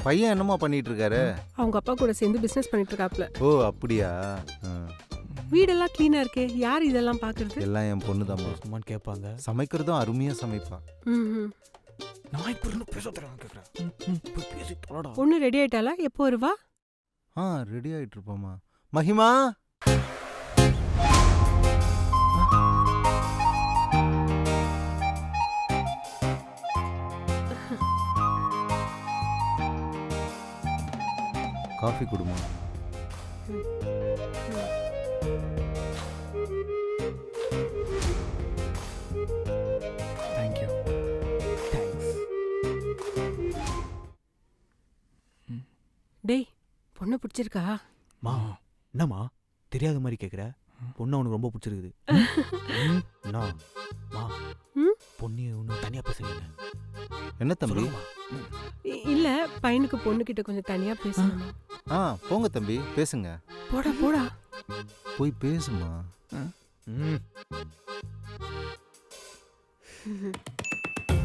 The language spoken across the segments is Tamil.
பையன் என்னமா பண்ணிட்டு இருக்காரு? அவங்க அப்பா கூட சேர்ந்து பிசினஸ் பண்ணிட்டு இருக்காப்ல. ஓ அப்படியா? வீடெல்லாம் கிளீனா இருக்கே, யார் இதெல்லாம் பாக்குறது? எல்லாம் என் பொண்ணு தான். சும்மான்னு கேட்பாங்க. சமைக்கிறதும் அருமையா சமைப்பா. நான் இப்போ இன்னும் பேச தரேன் கேட்குறேன். போய் பேசி தொலைடா. பொண்ணு ரெடி ஆயிட்டாளா? எப்போ வருவா? ரெடி ஆயிட்டு இருப்போமா. மகிமா காஃபி குடுமா. தேங்க்யூ. தேங்க்ஸ். டேய், பொண்ணு பிடிச்சிருக்கா? மா என்னம்மா தெரியாத மாதிரி கேட்குற? பொண்ணு அவனுக்கு ரொம்ப பிடிச்சிருக்குது. என்ன மா பொண்ணு ஒன்று தனியாக பேசுறீங்க? என்ன தம்பி? இல்ல, பையனுக்கு பொண்ணு கிட்ட கொஞ்சம் தனியா பேசணும். போங்க தம்பி, பேசுங்க. போடா போடா, போய் பேசுமா.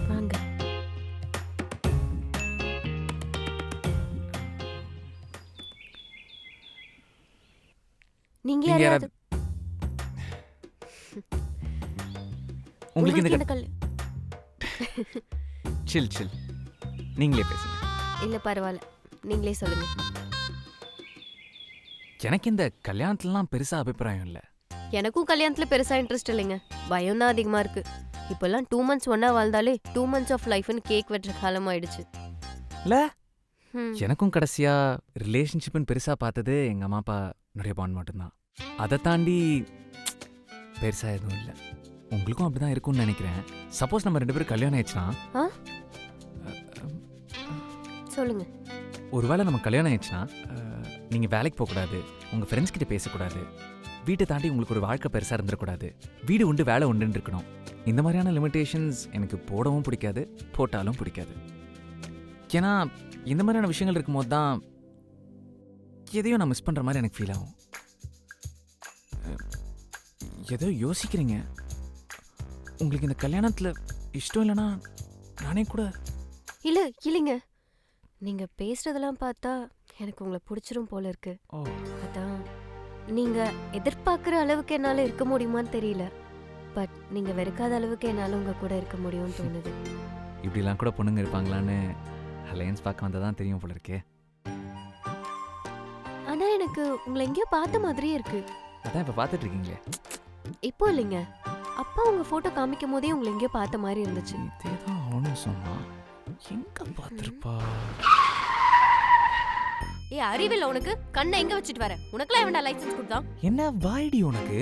வாங்க. நீங்க யாராவது உங்களுக்கு இந்த கல் சில் சில் நீங்களே பேசுங்க. இல்ல பரவாயில்ல, நீங்களே சொல்லுங்க. எனக்கு இந்த கல்யாணத்துலலாம் பெருசா அபிப்பிராயம் இல்லை. எனக்கும் கல்யாணத்துல பெருசா இன்ட்ரெஸ்ட் இல்லைங்க. பயம் தான் அதிகமா இருக்கு. இப்பெல்லாம் 2 months ஒன்னா வாழ்ந்தாலே 2 months ஆஃப் லைஃப்னு கேக் வெட்டுற காலம் ஆயிடுச்சு. இல்ல எனக்கும் கடைசியா ரிலேஷன்ஷிப்னு பெருசா பார்த்தது எங்க அம்மா அப்பா நிறைய பாண்ட் மட்டும்தான். அதை தாண்டி பெருசா எதுவும் இல்லை. உங்களுக்கும் அப்படிதான் இருக்கும்னு நினைக்கிறேன். சப்போஸ் நம்ம 2 பேரும் கல்யாணம் ஆயிடுச்சுன்னா, சொல்லுங்க. ஒருவேளை நம்ம கல்யாணம் ஆயிடுச்சுன்னா நீங்க வேலைக்கு போகக்கூடாது, உங்க ஃப்ரெண்ட்ஸ் கிட்ட பேசக்கூடாது, வீட்டை தாண்டி உங்களுக்கு ஒரு வாழ்க்கை பெருசா இருந்துடக்கூடாது, வீடு உண்டு வேலை உண்டுன்னு இருக்கணும். இந்த மாதிரியான லிமிட்டேஷன்ஸ் எனக்கு போடவும் பிடிக்காது, போட்டாலும் பிடிக்காது. ஏன்னா இந்த மாதிரியான விஷயங்கள் இருக்கும்போது தான் எதையும் நான் மிஸ் பண்ற மாதிரி எனக்கு ஃபீல் ஆகும். ஏதோ யோசிக்கிறீங்க. உங்களுக்கு இந்த கல்யாணத்துல இஷ்டம் இல்லைன்னா நானே கூட. இல்லைங்க, நீங்க பேசுறதெல்லாம் பார்த்தா எனக்கு உங்களை பிடிச்சிரும் போல இருக்கு. அதான் நீங்க எதிர்பார்க்குற அளவுக்கு என்னால இருக்க முடியுமான்னு தெரியல. பட் நீங்க வெறுக்காத அளவுக்கு என்னால உங்க கூட இருக்க முடியும்னு தோணுது. இப்படிலாம் கூட பொண்ணுங்க இருப்பாங்களான்னு அலையன்ஸ் பார்க்க வந்ததான் தெரியும் போல இருக்கே. ஆனா எனக்கு உங்களை எங்கேயோ பார்த்த மாதிரியே இருக்கு. அதான் இப்ப பார்த்துட்டு இருக்கீங்களே. இப்போ இல்லைங்க, அப்பா உங்க போட்டோ காமிக்கும் போதே உங்களை எங்கேயோ பார்த்த மாதிரி இருந்துச்சு. இதேதான் அவனும் சொன்னான். எங்க பார்த்திருப்பா? அறிவில்ல உனக்கு? கண்ணை எங்க வச்சுட்டு வர? உனக்குலாம் எவன்டா லைசென்ஸ் கொடுத்தான்? என்ன வாய்டி உனக்கு?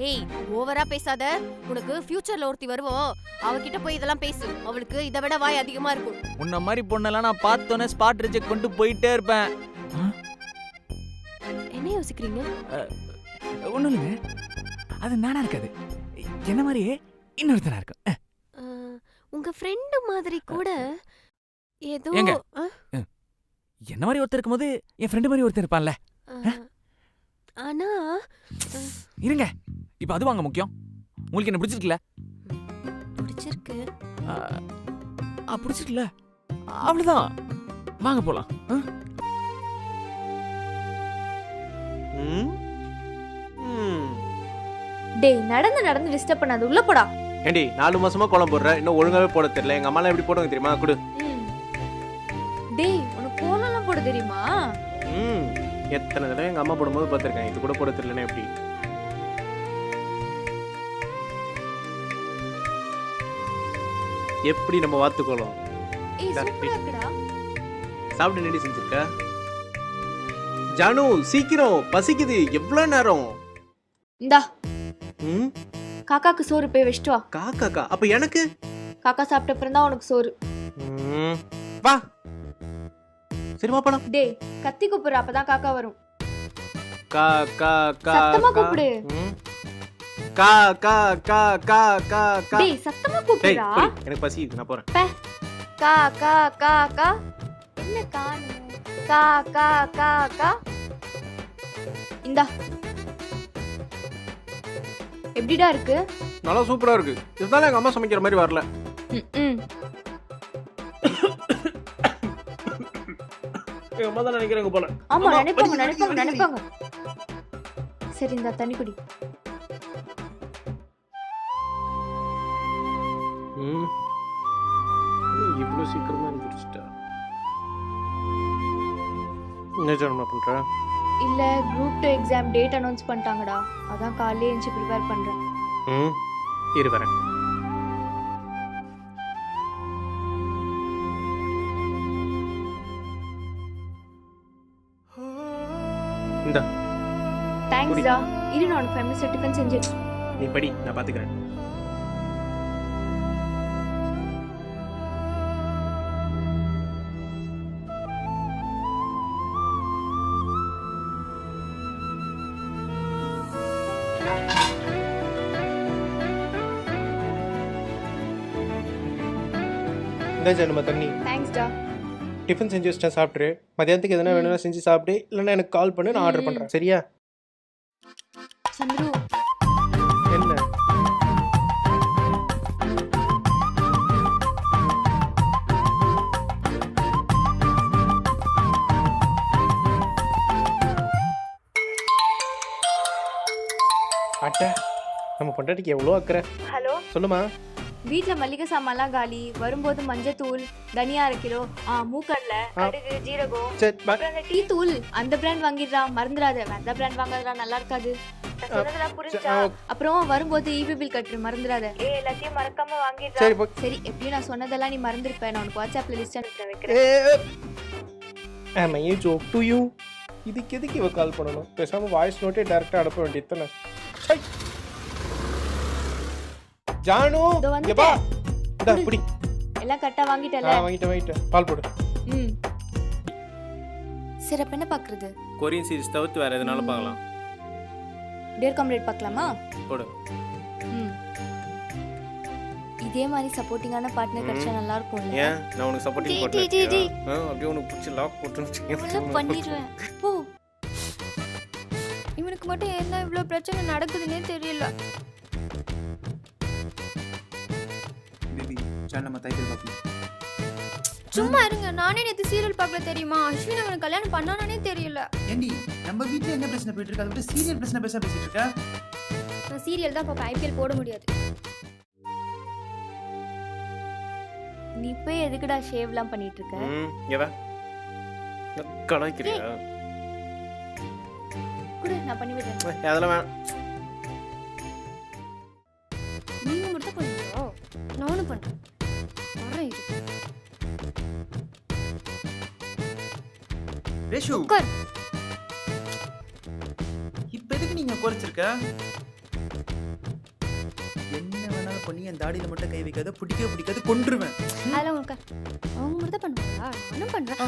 ஏய், ஓவரா பேசாத. உனக்கு ஃபியூச்சர்ல ஒருத்தி வருவோம், அவகிட்ட போய் இதெல்லாம் பேசு. அவளுக்கு இதை விட வாய் அதிகமா இருக்கும். உன்ன மாதிரி பொண்ணெல்லாம் நான் பார்த்தோன்னே ஸ்பாட் ரிஜெக்ட் பண்ணிட்டு போயிட்டே இருப்பேன். என்ன யோசிக்கிறீங்க? ஒண்ணும் இல்லைங்க, அது நானா இருக்காது, என்ன மாதிரியே இன்னொருத்தனா இருக்கும். உங்க ஃப்ரெண்டு மாதிரி கூட ஏதோ. என்ன மாதிரி ஒருத்தர் இருக்கும்போது என் ஃப்ரெண்டு மாதிரி ஒருத்தர் இருப்பான்ல. ஆனா இருங்க, இப்ப அது வாங்க முக்கியம். உங்களுக்கு என்ன பிடிச்சிருக்குல்ல? பிடிச்சிருக்கு. பிடிச்சிருக்குல்ல, அவ்வளவுதான். வாங்க போலாம். டேய், நடந்து டிஸ்டர்ப் பண்ணாத, உள்ள போடா. ஏண்டி 4 மாசமா கோலம் போடுற, இன்னும் ஒழுங்காவே போட தெரியல. எங்க அம்மாலாம் எப்படி போடுவாங்க தெரியுமா? குடு. டேய், உனக்கு கோலம்லாம் போட தெரியுமா? எத்தனை தடவை எங்க அம்மா போடும்போது பார்த்திருக்கேன். இது கூட போட தெரியலன்னா எப்படி? எப்படி நம்ம வாத்துக்கோலம்? ஏய், சூப்பரா இருக்குடா. சாப்பிட்டு நெடி செஞ்சிருக்க. ஜானு சீக்கிரம், பசிக்குது. எவ்வளவு நேரம்? இந்தா காக்காக்கு சோறு போய் வச்சிட்டு வா. காக்கா? அப்ப எனக்கு? காக்கா சாப்பிட்ட அப்புறம் தான் உனக்கு சோறு. வா. சரிமா போலாம். டேய், கத்தி கூப்பிடுற, அப்பதான் காக்கா வரும். கா கா கா. சத்தமா கூப்பிடு. கா கா கா கா கா கா. டேய், சத்தமா கூப்பிடுடா. எனக்கு பசிக்குது, நான் போறேன். கா கா கா கா. என்ன காணு? கா கா கா கா. இந்தா. எப்படிடா இருக்கு? நல்லா சூப்பரா இருக்கு. இருந்தாலும் எங்க அம்மா சமைக்கிற மாதிரி வரல. எங்கள் அம்மா தான் நினைக்கிறேங்க போல. ஆமா அம்மா, நினைப்பாங்க வலிக்குது, நினைப்பாங்க வலிக்குது. நினைப்பாங்க. சரி இந்த தண்ணி குடி. ம் இவ்வளோ சீக்கிரமாக எழுந்திரிச்சிட்டா. என்ன ஜானம்மா பண்ணுற? இல்ல குரூப் 2 எக்ஸாம் டேட் அனௌன்ஸ் பண்ணிட்டாங்கடா. அதான் காலையிலே எழுந்து ப்ரிப்பேர் பண்றேன். ம் இரு வரேன். இந்தா தேங்க்ஸ்டா. இரு நான் உனக்கு ஃபேமிலி சர்டிஃபிகேட் செஞ்சு. நீ படி, நான் பார்த்துக்கிறேன். இந்த ஜானம்மா தண்ணி. தேங்க்ஸ்டா. டிஃபன் செஞ்சு வச்சிட்டேன், சாப்பிட்ரு. மதியானத்துக்கு எதனா வேணும்னா செஞ்சு சாப்பிட்டு, இல்லைன்னா எனக்கு கால் பண்ணு, நான் ஆர்டர் பண்ணுறேன். சரியா? சந்துரு என்ன? அட்டை, நம்ம பொண்டாட்டிக்கு எவ்வளோ அக்கறை. ஹலோ. சொல்லுமா. வீட்ல மல்லிகை சாமான்லாம் காலி. வரும்போது மஞ்சத்தூள், தனியா 1 கிலோ, மூக்கடலை, கடுகு, ஜீரகம், சரி பா. அப்புறம் அந்த டீ தூள் அந்த பிராண்ட் வாங்கிடுறா. மறந்துடாத. வேற பிராண்ட் வாங்காதடா, நல்லா இருக்காது. நான் சொன்னதெல்லாம் புரிஞ்சா? அப்புறம் வரும்போது ஈபி பில் கட்டுற மறந்துடாத. எல்லாத்தையும் மறக்காம வாங்கிடுறா. சரி போ. சரி எப்படியும் நான் சொன்னதெல்லாம் நீ மறந்துருப்ப. நான் உனக்கு வாட்ஸ்அப்ல லிஸ்ட் அனுப்பி வைக்கிறேன். Am I a joke to you? இதுக்கு எதுக்கு இவ கால் பண்ணணும்? பேசாம வாய்ஸ் நோட்டே டைரக்டா அனுப்ப வேண்டியது தானே. ஜானு இதோ இங்க வா. வந்துட்டேன். இந்தா புடி. எல்லாம் கரெக்டா வாங்கிட்டல? வாங்கிட்டேன். பால் போடு. ம். சரி அப்ப என்ன பாக்குறது? கொரியன் சீரிஸ் தவிர்த்து வேற எதனால பார்க்கலாம். டியர் காம்ரேட் பார்க்கலாமா? போடு. ம். இதே மாதிரி சப்போர்ட்டிங்கான பார்ட்னர் கிடைச்சா நல்லா இருக்கும்ல. ஏன் நான் உனக்கு சப்போர்ட்டிங் டி, டி, டி. போடுறேன். அப்படியே உனக்கு பிடிச்ச லாக் போட்டுன்னு எல்லாம் பண்ணிடுவேன். போ. இவனுக்கு மட்டும் என்ன இவ்ளோ பிரச்சனை நடக்குதுன்னே தெரியல. பேபி சார் நம்ம டைட்டில் பார்க்கலாம். சும்மா இருங்க. நானே நேத்து சீரியல் பார்க்கல தெரியுமா? அஸ்வின் அவனுக்கு கல்யாணம் பண்ணானே தெரியல. ஏண்டி நம்ம வீட்ல என்ன பிரச்சனை போயிட்டு இருக்கு? அதை விட்டு சீரியல் பிரச்சனை பேசிட்டு இருக்க. நான் சீரியல் தான் பாப்பேன். ஐபிஎல் போட முடியாது. நீ போய் எதுக்குடா ஷேவ்லாம் பண்ணிட்டு இருக்க? இங்க வா. கலாய்க்கிறியா? குடு நான் பண்ணி விடுறேன். அதெல்லாம் வேணாம். நீங்க மட்டும் பண்ணுவீங்களோ? நானும் பண்றேன். வரேன் இரு. ரேஷு உட்கார். இப்போ எதுக்கு நீங்க குறைச்சிருக்க? என்ன வேணாலும் பண்ணி என் தாடியில மட்டும் கை வைக்காத. பிடிக்காது கொன்றுவேன். அதெல்லாம் உட்கார். அவங்க மட்டும் தான் பண்ணுவாங்களா? நானும் பண்றேன்.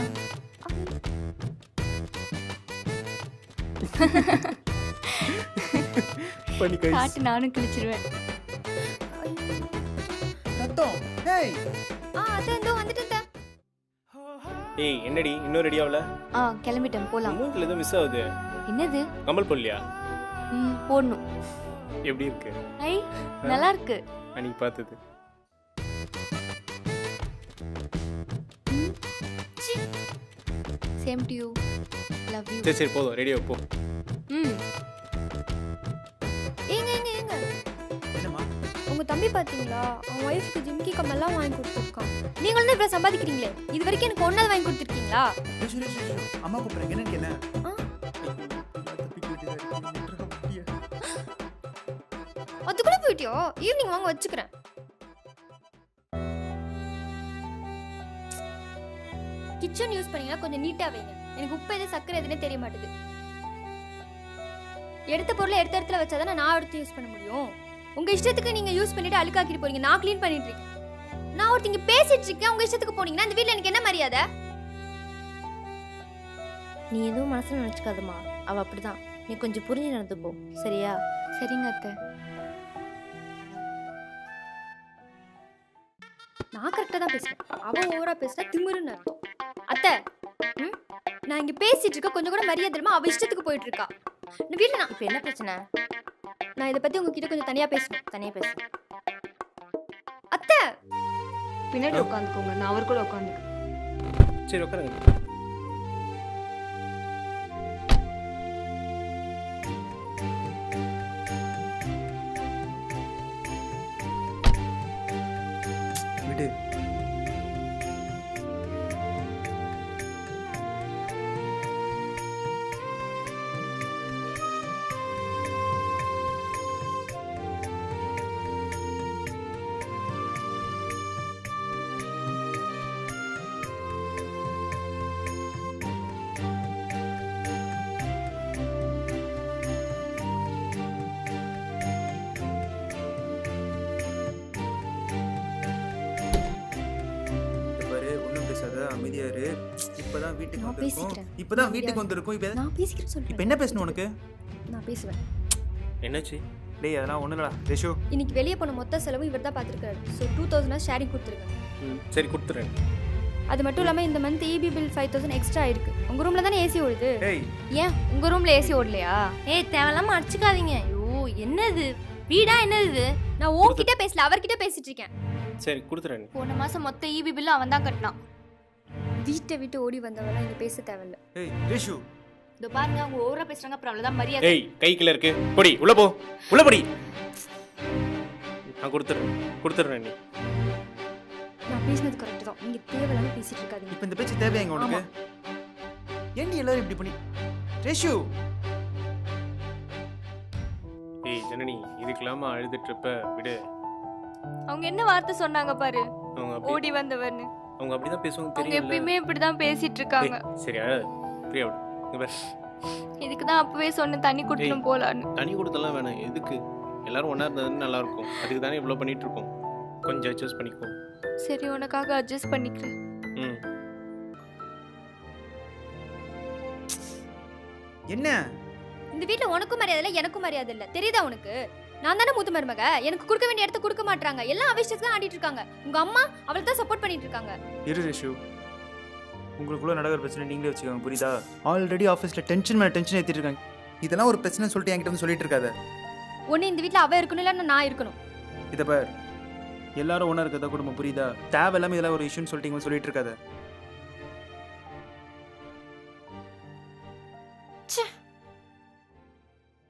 பண்ணி கை. காட்டு நானும் கிழிச்சிருவேன். ரத்தம். ஹேய் அதான் இதோ வந்துட்டேன். ஏய் என்னடி இன்னும் ரெடி ஆகல? கிளம்பிட்டேன் போலாம். மூஞ்சில ஏதோ மிஸ் ஆகுது. என்னது? கமல் போடலையா? போடணும். எப்படி இருக்கு? ஐ நல்லா இருக்கு. அன்னைக்கு பார்த்தது. Same to you. Love you. சரி போதும், ரெடியா போ. ஏங்க என்னம்மா? உங்க தம்பி பாத்தீங்களா? அவன் ஒய்ஃப்க்கு ஜிம்கி கம்மெல்லாம் வாங்கி கொடுத்துருக்கான். நீங்களும் தான் இவ்வளவு சம்பாதிக்கிறீங்களே, இது வரைக்கும் எனக்கு ஒன்னாவது வாங்கி கொடுத்துருக்கீங்களா? ரேஷு அம்மா கூப்பிடுறேன். என்னன்னு கேள. அது கூட போயிட்டியோ? ஈவினிங் வாங்க வச்சுக்கிறேன். கிச்சன் யூஸ் பண்ணீங்கன்னா கொஞ்சம் நீட்டா வைங்க. எனக்கு உப்பு எது சக்கரை எதுன்னு தெரிய மாட்டேது. எடுத்த பொருளை எடுத்த இடத்துல வச்சாதானே நான் எடுத்து யூஸ் பண்ண முடியும். உங்க இஷ்டத்துக்கு நீங்க யூஸ் பண்ணிட்டு அழுக்காக்கிட்டு போறீங்க. நான் க்ளீன் பண்ணிட்டு இருக்கேன். நான் ஒருத்தங்க பேசிட்டு இருக்கேன். உங்க இஷ்டத்துக்கு போனீங்கன்னா இந்த வீட்ல எனக்கு என்ன மரியாதை? நீ எதுவும் மனசுல நினைச்சுக்காதம்மா. அவ அப்படிதான். நீ கொஞ்சம் புரிஞ்சு நடந்துப்போ. சரியா? சரிங்க அத்தை. நான் கரெக்டா தான் பேசுறேன். அவ ஓவரா பேசுறா. திமிருன்னு அர்த்தம். அத்தை, நான் இங்க பேசிட்டு இருக்க கொஞ்சம் கூட மரியாதை தெரியுமா? அவ இஷ்டத்துக்கு போயிட்டு இருக்கா. இந்த வீட்ல நான் இப்ப என்ன பிரச்சனை? நான் இதை பத்தி உங்ககிட்ட கொஞ்சம் தனியா பேசணும். தனியா பேசு. அத்தை, பின்னாடி உட்காந்துக்கோங்க. நான் அவர் கூட உட்காந்து. சரி உட்காருங்க. சொல்லிட்டாரு. இப்பதான் வீட்டுக்கு நான் வந்திருக்கோம். பேசிக்கிறேன். இப்பதான் வீட்டுக்கு வந்திருக்கோம். நான் பேசிக்கிறேன் இப்ப சொல்றேன். என்ன பேசணும் உனக்கு? நான் பேசுவேன். என்னாச்சு? டேய் அதெல்லாம் ஒண்ணு இல்லடா. ரேஷு இன்னைக்கு வெளியே போன மொத்த செலவும் இவர் தான் பார்த்துருக்காரு. ஸோ 2000 ஷேரிங் கொடுத்துருங்க. சரி கொடுத்துறேன். அது மட்டும் இல்லாமல் இந்த மந்த் இபி பில் 5000 எக்ஸ்ட்ரா ஆயிருக்கு. உங்கள் ரூமில் தானே ஏசி ஓடுது. டேய் ஏன் உங்க ரூம்ல ஏசி ஓடலையா? ஏய் தேவையில்லாம அடிச்சுக்காதீங்க. ஐயோ என்னது வீடா என்னது? நான் உன்கிட்ட பேசல, அவர்கிட்ட பேசிட்டு இருக்கேன். சரி கொடுத்துறேன். போன மாசம் மொத்த இபி பில்லும் அவன் தான் கட்டினான். வீட்டை விட்டு ஓடி வந்தவெல்லாம் இங்கே பேச தேவையில்ல. டேய் ரேஷு இதோ பாருங்க அவங்க ஓவரா பேசுறாங்க. அப்புறம் அவ்வளவுதான் மரியாதை. ஏய் கை கீழ இருக்கு. பொடி உள்ள போ. உள்ள பொடி. நான் கொடுத்துறேன் நீ. நான் பேசினது கரெக்ட் தான். நீங்கள் தேவையில்லாம பேசிட்டு இருக்காதீங்க. இப்ப இந்த பேச்சு தேவையாங்க உனக்கு? ஏன்டி எல்லாரும் இப்படி பண்ணி? ரேஷு ஏய் ஜனனி இதுக்கெல்லாம அழுதுட்டு இருப்ப விடு. அவங்க என்ன வார்த்தை சொன்னாங்க பாரு. அவங்க அப்படி ஓடி வந்தவர்னு. அவங்க அப்படிதான் பேசுவாங்க அவங்க தெரியும்ல. எப்பயுமே இப்படிதான் பேசிட்டு இருக்காங்க. ஏய், சரி அழாத. ஃப்ரீயா விடு. இங்க பாரு. இதுக்கு தான் அப்பவே சொன்ன தண்ணி குடிக்கணும் போலான்னு. தனி கொடுத்தெல்லாம் வேணாம். எதுக்கு? எல்லாரும் ஒண்ணா இருந்தா நல்லா இருக்கும். அதுக்கு தானே இவ்வளவு பண்ணிட்டு இருக்கோம். கொஞ்சம் அட்ஜஸ்ட் பண்ணிக்கோ. சரி உனக்காக அட்ஜஸ்ட் பண்ணிக்கிறேன். ம். என்ன? இந்த வீட்டில் உனக்கும் மரியாதை இல்லை, எனக்கும் மரியாதை இல்லை. தெரியுதா உனக்கு? நான் தானே மூத்த மருமக. எனக்கு கொடுக்க வேண்டிய இடத்த கொடுக்க மாட்டாங்க. எல்லாம் அவிஷ்டத்துக்கு தான் ஆடிட்டு இருக்காங்க. உங்க அம்மா அவளுக்கு தான் சப்போர்ட் பண்ணிட்டு இருக்காங்க. இரு ரேஷு. உங்களுக்குள்ள நடக்கிற பிரச்சனை நீங்களே வச்சுக்கோங்க, புரியுதா? ஆல்ரெடி ஆஃபீஸில் டென்ஷன் மேலே டென்ஷன் ஏற்றிட்டு இருக்காங்க. இதெல்லாம் ஒரு பிரச்சனை சொல்லிட்டு என்கிட்ட வந்து சொல்லிட்டு இருக்காத. ஒன்று இந்த வீட்டில் அவ இருக்கணும், இல்லைன்னா நான் இருக்கணும். இதை பார், எல்லாரும் ஒன்றா இருக்கிறதா குடும்பம், புரியுதா? தேவையில்லாமல் இதெல்லாம் ஒரு இஷ்யூன்னு சொல்லிட்டு இங்க சொல்லிட்டு இருக்காத.